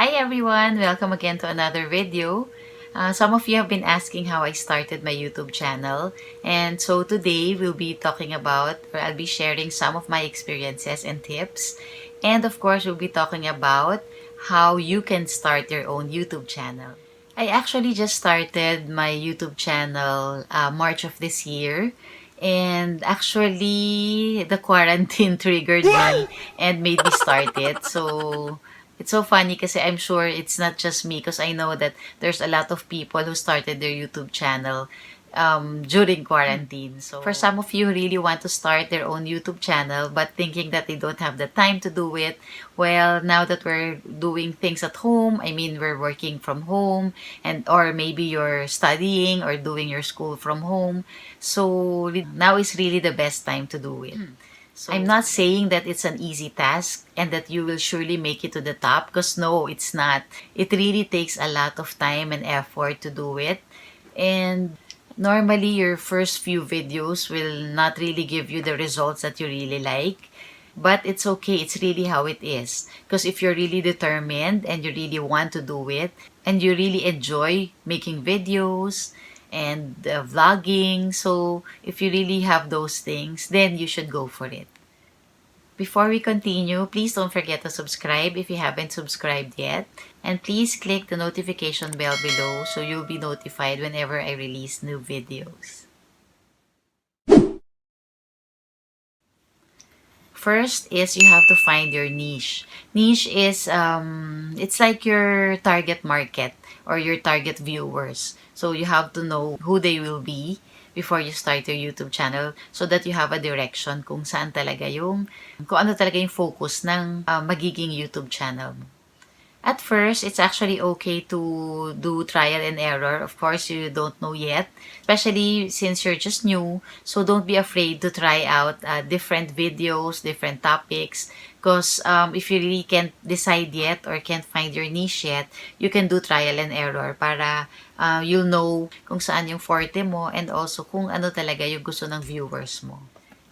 Hi everyone! Welcome again to another video. Some of you have been asking how I started my YouTube channel, and so today we'll be talking about, or I'll be sharing some of my experiences and tips, and of course we'll be talking about how you can start your own YouTube channel. I actually just started my YouTube channel March of this year, and actually the quarantine triggered me and made me start it. So it's so funny kasi I'm sure it's not just me because I know that there's a lot of people who started their YouTube channel during quarantine. So for some of you who really want to start their own YouTube channel but thinking that they don't have the time to do it, well, now that we're doing things at home, I mean, we're working from home, and or maybe you're studying or doing your school from home. So now is really the best time to do it. So, I'm not saying that it's an easy task and that you will surely make it to the top, because no, it's not. It really takes a lot of time and effort to do it. And normally your first few videos will not really give you the results that you really like. But it's okay. It's really how it is. Because if you're really determined and you really want to do it and you really enjoy making videos and vlogging, so if you really have those things, then you should go for it. Before we continue, please don't forget to subscribe if you haven't subscribed yet. And please click the notification bell below so you'll be notified whenever I release new videos. First is you have to find your niche. Niche is, it's like your target market or your target viewers. So you have to know who they will be before you start your YouTube channel so that you have a direction kung saan talaga kung ano talaga yung focus ng magiging YouTube channel mo. At first, it's actually okay to do trial and error. Of course, you don't know yet, especially since you're just new. So don't be afraid to try out different videos, different topics. Because if you really can't decide yet or can't find your niche yet, you can do trial and error para you'll know kung saan yung forte mo and also kung ano talaga yung gusto ng viewers mo.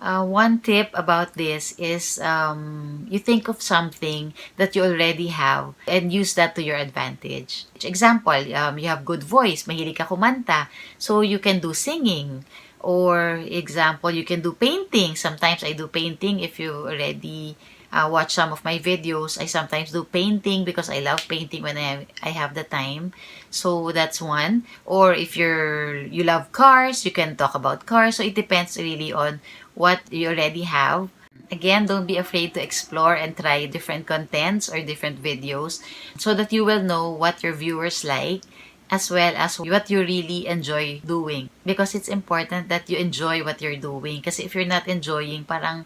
One tip about this is you think of something that you already have and use that to your advantage. Example, you have good voice, mahilig ka kumanta, so you can do singing. Or example, you can do painting. Sometimes I do painting. If you already watch some of my videos, I sometimes do painting because I love painting when I have the time. So that's one. Or if you love cars, you can talk about cars. So it depends really on what you already have. Again, don't be afraid to explore and try different contents or different videos so that you will know what your viewers like as well as what you really enjoy doing. Because it's important that you enjoy what you're doing. Kasi if you're not enjoying, parang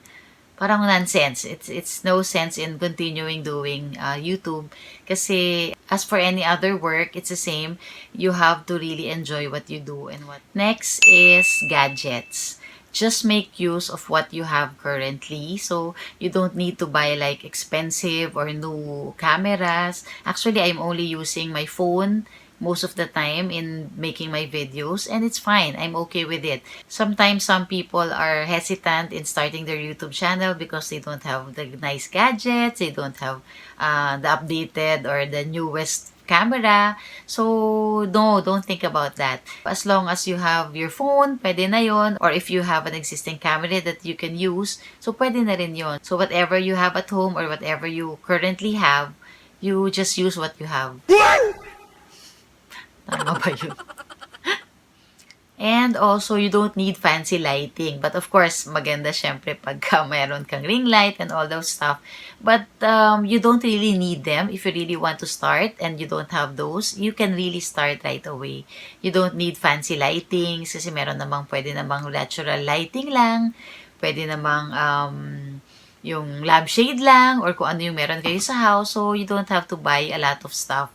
nonsense. It's no sense in continuing doing YouTube. Kasi as for any other work, it's the same. You have to really enjoy what you do and what. Next is gadgets. Just make use of what you have currently. So, you don't need to buy like expensive or new cameras. Actually, I'm only using my phone most of the time in making my videos, and it's fine. I'm okay with it. Sometimes some people are hesitant in starting their YouTube channel because they don't have the nice gadgets, they don't have the updated or the newest camera. So, no, don't think about that. As long as you have your phone, pwede na yon. Or if you have an existing camera that you can use, so pwede na rin yon. So, whatever you have at home or whatever you currently have, you just use what you have. Tama ba yun? And also, you don't need fancy lighting. But of course, maganda syempre pagka mayroon kang ring light and all those stuff. But you don't really need them if you really want to start and you don't have those. You can really start right away. You don't need fancy lighting kasi meron namang pwede namang natural lighting lang. Pwede namang yung lampshade lang or kung ano yung meron kayo sa house. So, you don't have to buy a lot of stuff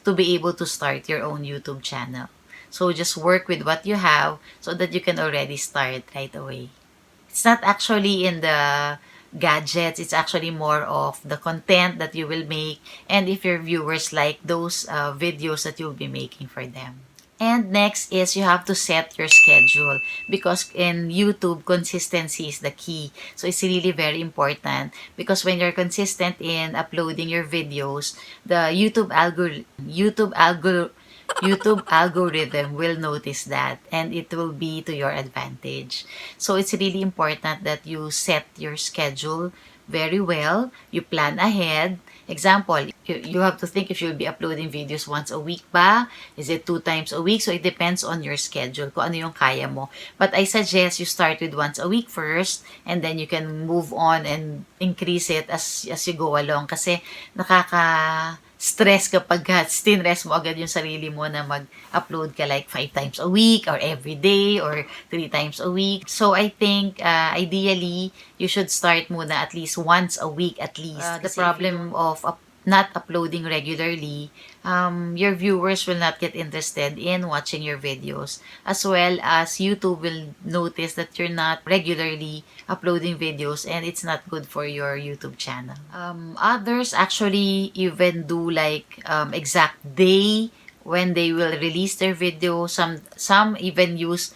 to be able to start your own YouTube channel. So just work with what you have so that you can already start right away. It's not actually in the gadgets, it's actually more of the content that you will make and if your viewers like those videos that you'll be making for them. And next is you have to set your schedule because in YouTube, consistency is the key. So it's really very important because when you're consistent in uploading your videos, the YouTube algorithm will notice that and it will be to your advantage. So it's really important that you set your schedule very well. You plan ahead. Example, you have to think if you'll be uploading videos once a week ba? Is it 2 times a week? So it depends on your schedule, kung ano yung kaya mo. But I suggest you start with once a week first and then you can move on and increase it as you go along. Kasi nakaka-stress kapag stinress mo agad yung sarili mo na mag-upload ka like 5 times a week or every day or 3 times a week. So I think ideally, you should start muna at least once a week at least. The problem of not uploading regularly, your viewers will not get interested in watching your videos. As well as YouTube will notice that you're not regularly uploading videos and it's not good for your YouTube channel. Others actually even do like exact day when they will release their video. Some even use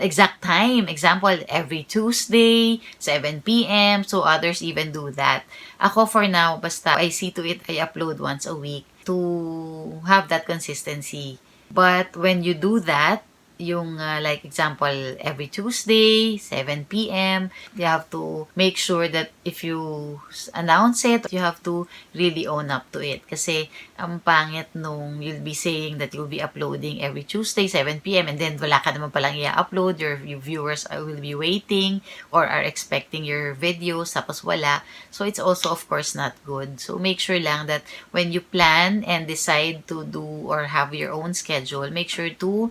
exact time. Example, every Tuesday, 7 p.m. So others even do that. Ako for now, basta I see to it I upload once a week to have that consistency. But when you do that, yung like example, every Tuesday, 7 p.m., you have to make sure that if you announce it, you have to really own up to it. Kasi ang pangit nung you'll be saying that you'll be uploading every Tuesday, 7 p.m. and then wala ka naman palang i-upload, your viewers will be waiting or are expecting your videos, tapos wala. So it's also of course not good. So make sure lang that when you plan and decide to do or have your own schedule, make sure to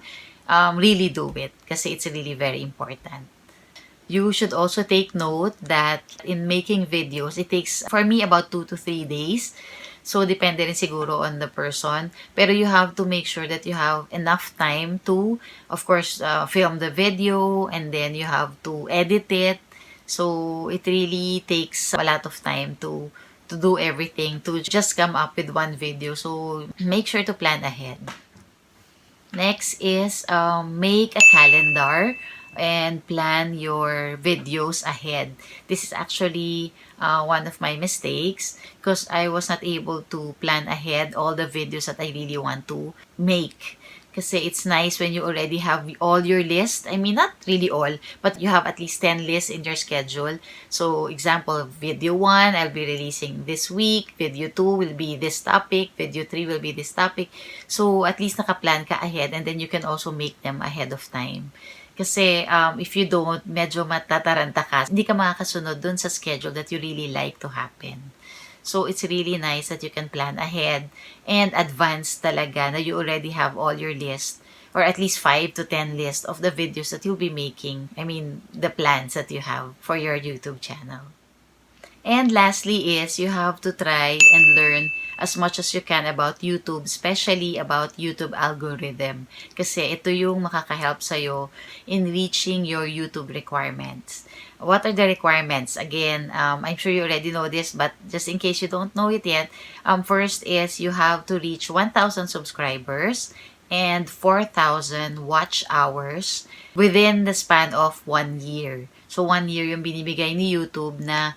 really do it kasi it's really very important. You should also take note that in making videos, it takes, for me, about 2 to 3 days. So, depende rin siguro on the person. Pero you have to make sure that you have enough time to, of course, film the video and then you have to edit it. So, it really takes a lot of time to do everything, to just come up with one video. So, make sure to plan ahead. Next is make a calendar and plan your videos ahead. This is actually one of my mistakes because I was not able to plan ahead all the videos that I really want to make. Kasi it's nice when you already have all your list. I mean, not really all, but you have at least 10 lists in your schedule. So, example, video 1, I'll be releasing this week. Video 2 will be this topic. Video 3 will be this topic. So, at least nakaplan ka ahead and then you can also make them ahead of time. Kasi if you don't, medyo matataranta ka. Hindi ka makakasunod dun sa schedule that you really like to happen. So, it's really nice that you can plan ahead and advance talaga na you already have all your list or at least 5 to 10 list of the videos that you'll be making. I mean, the plans that you have for your YouTube channel. And lastly is you have to try and learn as much as you can about YouTube, especially about YouTube algorithm. Kasi ito yung makaka-help sa'yo in reaching your YouTube requirements. What are the requirements? Again, I'm sure you already know this, but just in case you don't know it yet, first is you have to reach 1,000 subscribers and 4,000 watch hours within the span of 1 year. So, 1 year yung binibigay ni YouTube na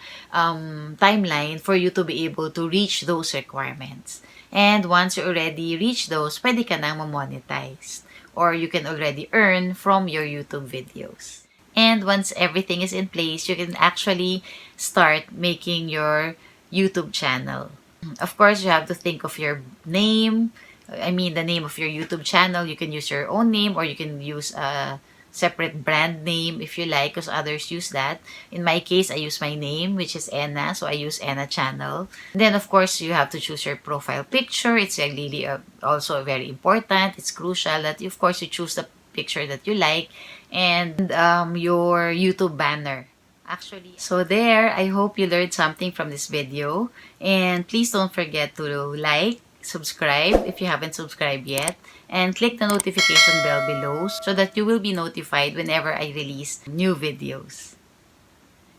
timeline for you to be able to reach those requirements. And once you already reach those, pwede ka nang ma-monetize. Or you can already earn from your YouTube videos. And once everything is in place, you can actually start making your YouTube channel. Of course, you have to think of your name. I mean, the name of your YouTube channel. You can use your own name or you can use a separate brand name if you like because others use that. In my case, I use my name, which is Enna. So, I use Enna Channel. And then, of course, you have to choose your profile picture. It's really also very important. It's crucial that, of course, you choose the picture that you like and your YouTube banner. Actually, so there, I hope you learned something from this video. And please don't forget to like, subscribe if you haven't subscribed yet, and click the notification bell below so that you will be notified whenever I release new videos.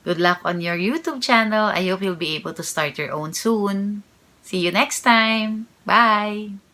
Good luck on your YouTube channel. I hope you'll be able to start your own soon. See you next time. Bye!